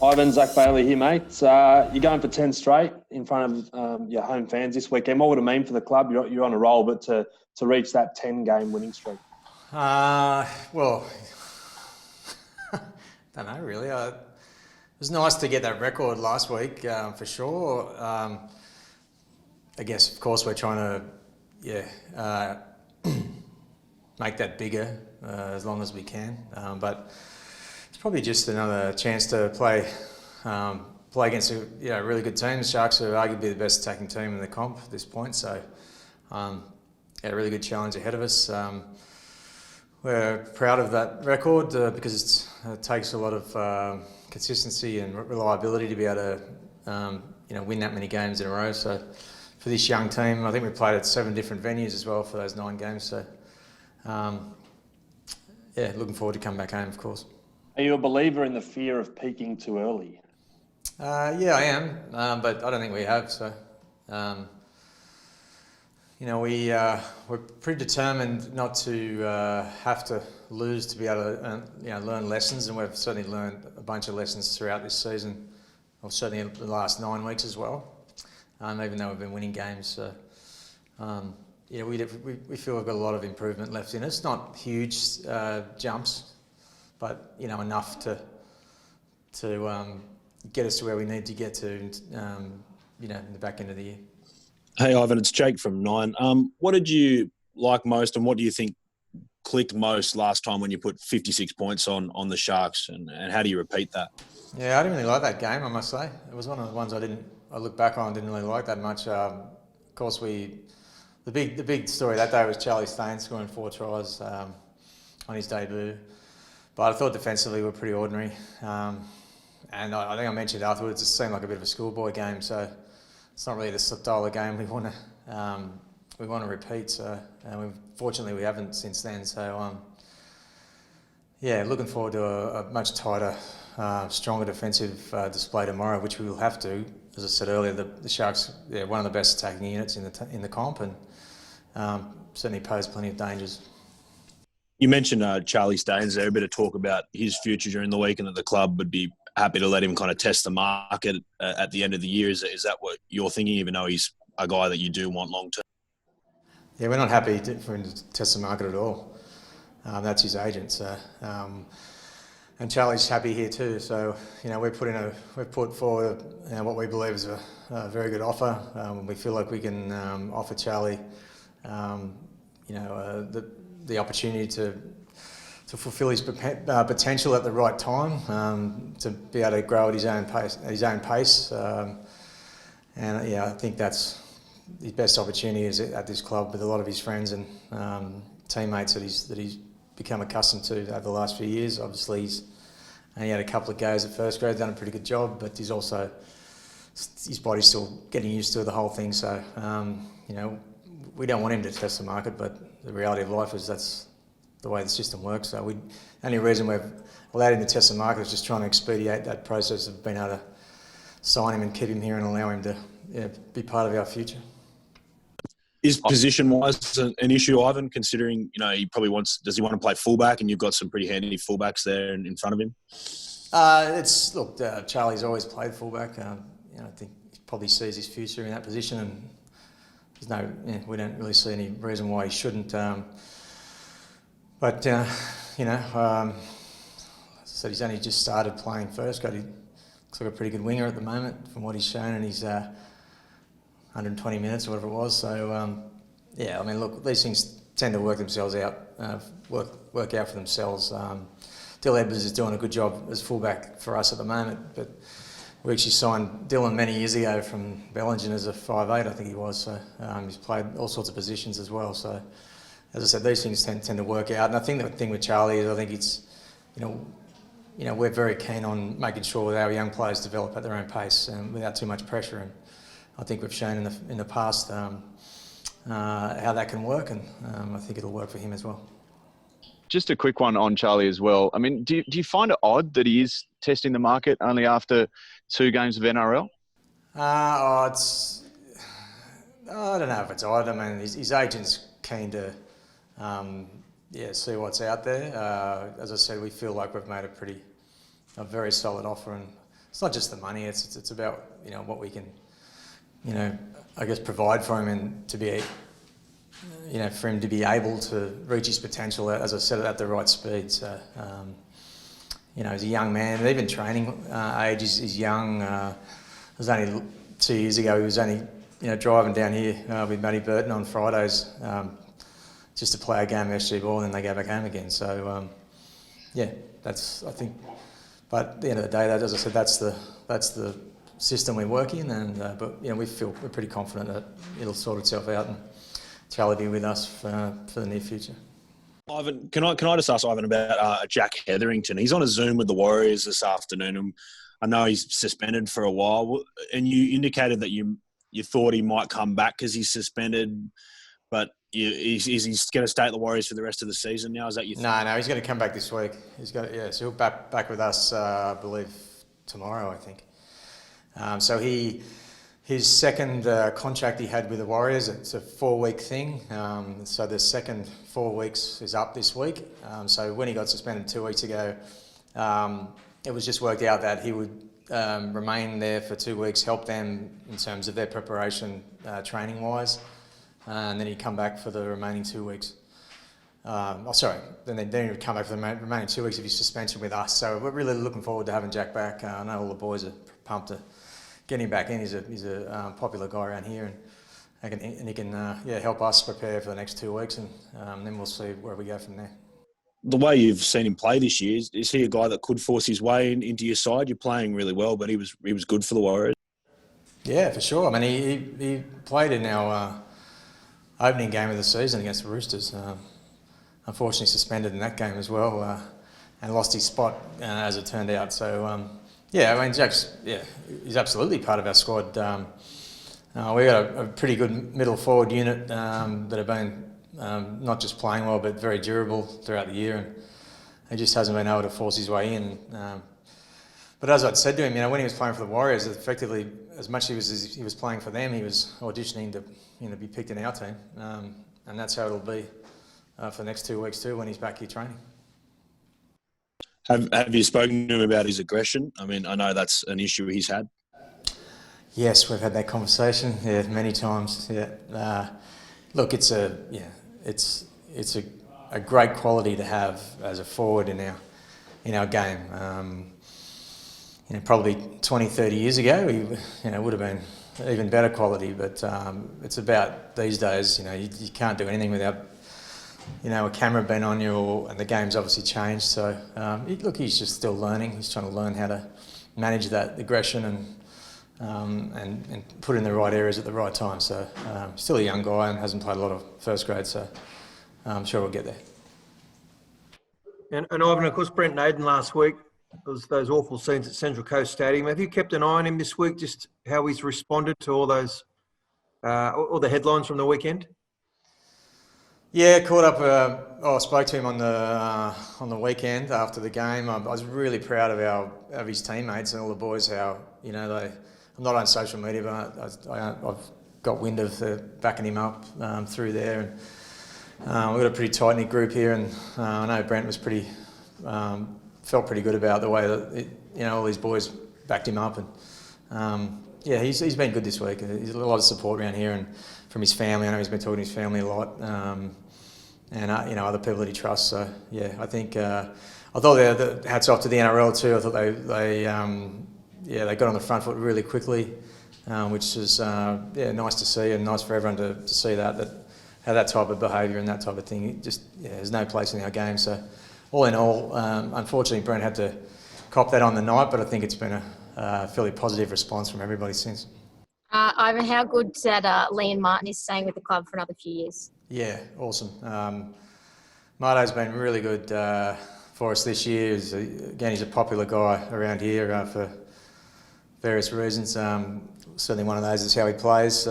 Ivan, Zach Bailey here, mate. You're going for 10 straight in front of your home fans this weekend. What would it mean for the club? You're on a roll, but to reach that 10-game winning streak? Well, don't know really. It was nice to get that record last week, for sure. I guess, of course, we're trying to, make that bigger as long as we can. But it's probably just another chance to play against a really good team. The Sharks are arguably the best attacking team in the comp at this point, so a really good challenge ahead of us. We're proud of that record because it takes a lot of consistency and reliability to be able to win that many games in a row. So for this young team, I think we played at 7 different venues as well for those 9 games. So looking forward to come back home, of course. Are you a believer in the fear of peaking too early? Yeah, I am, but I don't think we have. So, we're pretty determined not to have to lose to be able to learn lessons, and we've certainly learned a bunch of lessons throughout this season, or certainly in the last 9 weeks as well. Even though we've been winning games, so we feel we've got a lot of improvement left in us. Not huge jumps, but enough to get us to where we need to get to, in the back end of the year. Hey Ivan, it's Jake from Nine. What did you like most, and what do you think clicked most last time when you put 56 points on the Sharks, and how do you repeat that? Yeah, I didn't really like that game, I must say. It was one of the ones I look back on, didn't really like that much. Of course, the big story that day was Charlie Staines scoring 4 tries on his debut. But I thought defensively we were pretty ordinary. And I think I mentioned afterwards, it seemed like a bit of a schoolboy game, so it's not really the style of game we want to repeat. So fortunately we haven't since then. So looking forward to a much tighter, stronger defensive display tomorrow, which we will have to. As I said earlier, the Sharks, one of the best attacking units in the comp, and certainly pose plenty of dangers. You mentioned Charlie Staines there, a bit of talk about his future during the week, and that the club would be happy to let him kind of test the market at the end of the year. Is that what you're thinking, even though he's a guy that you do want long term? Yeah, we're not happy for him to test the market at all. That's his agent, so and Charlie's happy here too. So we've put forward what we believe is a very good offer. We feel like we can offer Charlie the opportunity to fulfil his potential at the right time, to be able to grow at his own pace. I think that's his best opportunity is at this club with a lot of his friends and teammates that he's become accustomed to over the last few years. Obviously, he's only had a couple of goes at first grade, done a pretty good job, but his body's still getting used to the whole thing. So, we don't want him to test the market, but the reality of life is that's the way the system works. So the only reason we've allowed him to test the market is just trying to expedite that process of being able to sign him and keep him here and allow him to be part of our future. Is position-wise an issue, Ivan, considering, he probably does he want to play fullback, and you've got some pretty handy fullbacks there in front of him? Charlie's always played fullback. I think he probably sees his future in that position, and we don't really see any reason why he shouldn't. As I said, he's only just started playing first grade. He looks like a pretty good winger at the moment from what he's shown, and he's 120 minutes or whatever it was. So, these things tend to work themselves out, work out for themselves. Dill Edwards is doing a good job as fullback for us at the moment, but we actually signed Dylan many years ago from Bellingen as a 5'8", I think he was. So he's played all sorts of positions as well. So, as I said, these things tend to work out. And I think the thing with Charlie is I think it's, we're very keen on making sure that our young players develop at their own pace and without too much pressure. And I think we've shown in the past how that can work, and I think it'll work for him as well. Just a quick one on Charlie as well. I mean, do you find it odd that he is testing the market only after 2 games of NRL? I don't know if it's odd. I mean, his agent's keen to see what's out there. As I said, we feel like we've made a very solid offer, and it's not just the money. It's about what we can, I guess provide for him and to be, for him to be able to reach his potential, as I said, at the right speed. So, he's a young man. Even training age is young. It was only 2 years ago. He was only driving down here with Matty Burton on Fridays just to play a game of SG ball, and then they go back home again. So that's, I think. But at the end of the day, as I said, that's the system we work in, and but we're pretty confident that it'll sort itself out, and Charlie will be with us for the near future. Ivan, can I just ask Ivan about Jack Hetherington? He's on a Zoom with the Warriors this afternoon, and I know he's suspended for a while. And you indicated that you thought he might come back because he's suspended, but is he going to stay at the Warriors for the rest of the season now? Is that your thing? No, he's going to come back this week. So he'll back with us, I believe, tomorrow, I think. So his second contract he had with the Warriors, it's a 4-week thing. So the second 4 weeks is up this week. So when he got suspended 2 weeks ago, it was just worked out that he would remain there for 2 weeks, help them in terms of their preparation training-wise, and then he'd come back for the remaining 2 weeks. Then he would come back for the remaining 2 weeks of his suspension with us. So we're really looking forward to having Jack back. I know all the boys are pumped to get him back in. He's a popular guy around here, and he can help us prepare for the next 2 weeks, and then we'll see where we go from there. The way you've seen him play this year, is he a guy that could force his way into your side? You're playing really well, but he was good for the Warriors. Yeah, for sure. I mean, he played in our opening game of the season against the Roosters. Unfortunately suspended in that game as well, and lost his spot as it turned out. So Jack's he's absolutely part of our squad. We got a pretty good middle forward unit that have been not just playing well but very durable throughout the year, and he just hasn't been able to force his way in. But as I'd said to him, when he was playing for the Warriors, effectively as much as he was playing for them, he was auditioning to be picked in our team, and that's how it'll be for the next 2 weeks too when he's back here training. Have you spoken to him about his aggression? I mean, I know that's an issue he's had. Yes, we've had that conversation. Yeah, many times. Yeah, look, it's a great quality to have as a forward in our game. Probably 20, 30 years ago, he would have been even better quality. But it's about these days. You can't do anything without a camera being on you, and the game's obviously changed. So he's just still learning. He's trying to learn how to manage that aggression and put it in the right areas at the right time. So still a young guy and hasn't played a lot of first grade. So I'm sure we'll get there. And Ivan, of course, Brent Naden last week. It was those awful scenes at Central Coast Stadium. Have you kept an eye on him this week, just how he's responded to all those, all the headlines from the weekend? Yeah, caught up. I spoke to him on the weekend after the game. I was really proud of his teammates and all the boys. How I'm not on social media, but I've got wind of backing him up through there. And we've got a pretty tight knit group here, and I know Brent was felt pretty good about the way that all these boys backed him up, and he's been good this week. There's a lot of support around here and from his family. I know he's been talking to his family a lot, and other people that he trusts. So I think I thought the hats off to the NRL too. I thought they got on the front foot really quickly, which is nice to see, and nice for everyone to see that how that type of behaviour and that type of thing there's no place in our game. So all in all, unfortunately Brent had to cop that on the night, but I think it's been a fairly positive response from everybody since. Ivan, how good that Liam Martin is staying with the club for another few years? Yeah, awesome. Marto's been really good for us this year. He's a popular guy around here for various reasons. Certainly one of those is how he plays.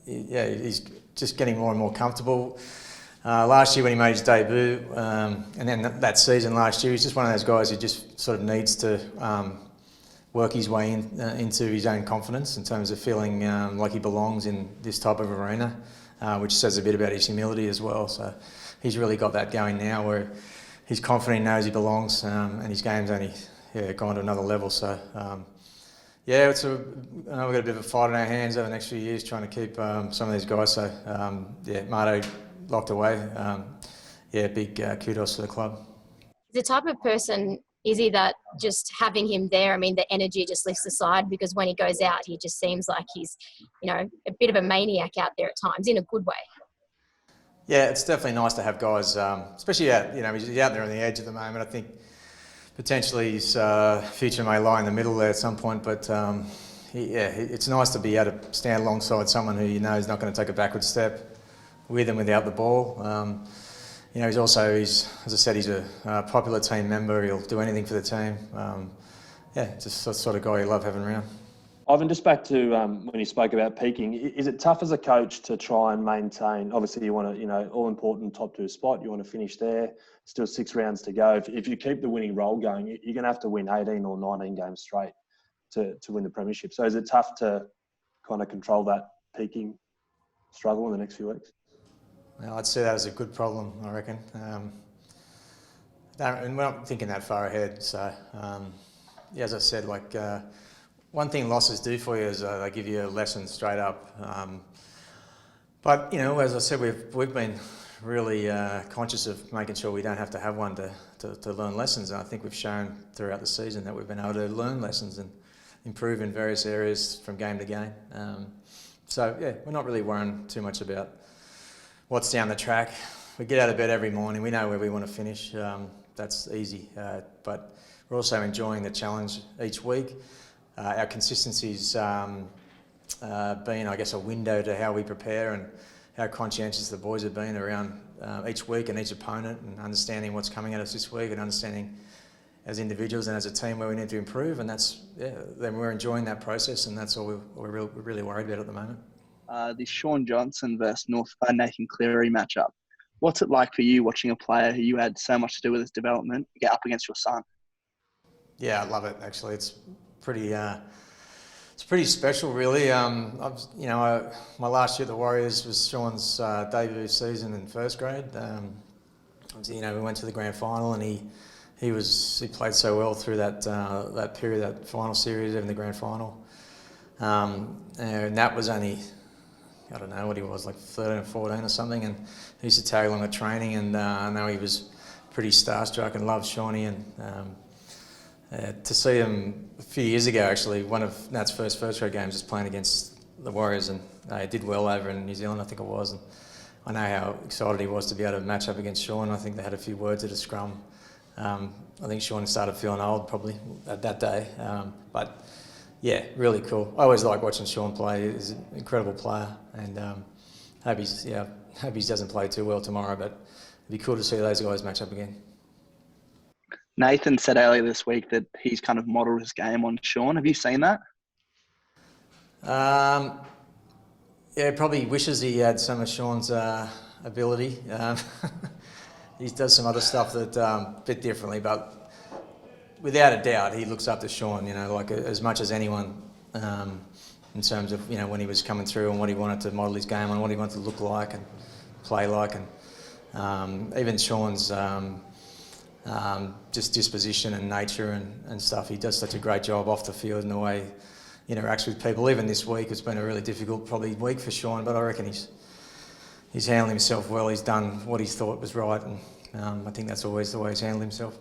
He's just getting more and more comfortable. Last year when he made his debut, and then that season last year, he's just one of those guys who just sort of needs to work his way into his own confidence in terms of feeling like he belongs in this type of arena, which says a bit about his humility as well. So he's really got that going now where he's confident, he knows he belongs, and his game's only gone to another level. So yeah, I know we've got a bit of a fight in our hands over the next few years trying to keep some of these guys. So Marto locked away. Big kudos to the club. The type of person is he that just having him there, I mean, the energy just lifts aside, because when he goes out, he just seems like he's, a bit of a maniac out there at times in a good way. Yeah, it's definitely nice to have guys, especially he's out there on the edge at the moment. I think potentially his future may lie in the middle there at some point, but it's nice to be able to stand alongside someone who is not going to take a backward step with and without the ball. He's as I said, he's a popular team member. He'll do anything for the team. Just the sort of guy you love having around. Ivan, just back to when you spoke about peaking, is it tough as a coach to try and maintain? Obviously, you want to, all important top 2 spot. You want to finish there. Still 6 rounds to go. If you keep the winning roll going, you're going to have to win 18 or 19 games straight to win the premiership. So is it tough to kind of control that peaking struggle in the next few weeks? Well, I'd say that as a good problem, I reckon. And we're not thinking that far ahead. So, as I said, one thing losses do for you is they give you a lesson straight up. But as I said, we've been really conscious of making sure we don't have to have one to learn lessons. And I think we've shown throughout the season that we've been able to learn lessons and improve in various areas from game to game. We're not really worrying too much about what's down the track. We get out of bed every morning. We know where we want to finish. That's easy. But we're also enjoying the challenge each week. Our consistency's been, I guess, a window to how we prepare and how conscientious the boys have been around each week and each opponent, and understanding what's coming at us this week and understanding as individuals and as a team where we need to improve. And then we're enjoying that process, and that's all we're really worried about at the moment. The Shaun Johnson versus Nathan Cleary matchup. What's it like for you watching a player who you had so much to do with his development get up against your son? Yeah, I love it. Actually, it's pretty special, really. My last year at the Warriors was Shaun's debut season in first grade. We went to the grand final, and he played so well through that period, that final series, even the grand final. And that was only, I don't know what he was, like 13 or 14 or something, and he used to tag along at training, and I know he was pretty starstruck and loved Shaunie. And to see him a few years ago, actually, one of Nat's first grade games was playing against the Warriors, and he did well over in New Zealand, I think it was. And I know how excited he was to be able to match up against Shaun. I think they had a few words at a scrum. I think Shaun started feeling old probably at that day. But yeah, really cool. I always like watching Shaun play. He's an incredible player, and hope he doesn't play too well tomorrow, but it'd be cool to see those guys match up again. Nathan said earlier this week that he's kind of modelled his game on Shaun. Have you seen that? Probably wishes he had some of Shaun's ability. He does some other stuff that a bit differently, but without a doubt, he looks up to Shaun, as much as anyone, in terms of, when he was coming through and what he wanted to model his game on, what he wanted to look like and play like. And even Shaun's just disposition and nature and stuff. He does such a great job off the field in the way he interacts with people. Even this week, it's been a really difficult probably week for Shaun, but I reckon he's handled himself well. He's done what he thought was right, and I think that's always the way he's handled himself.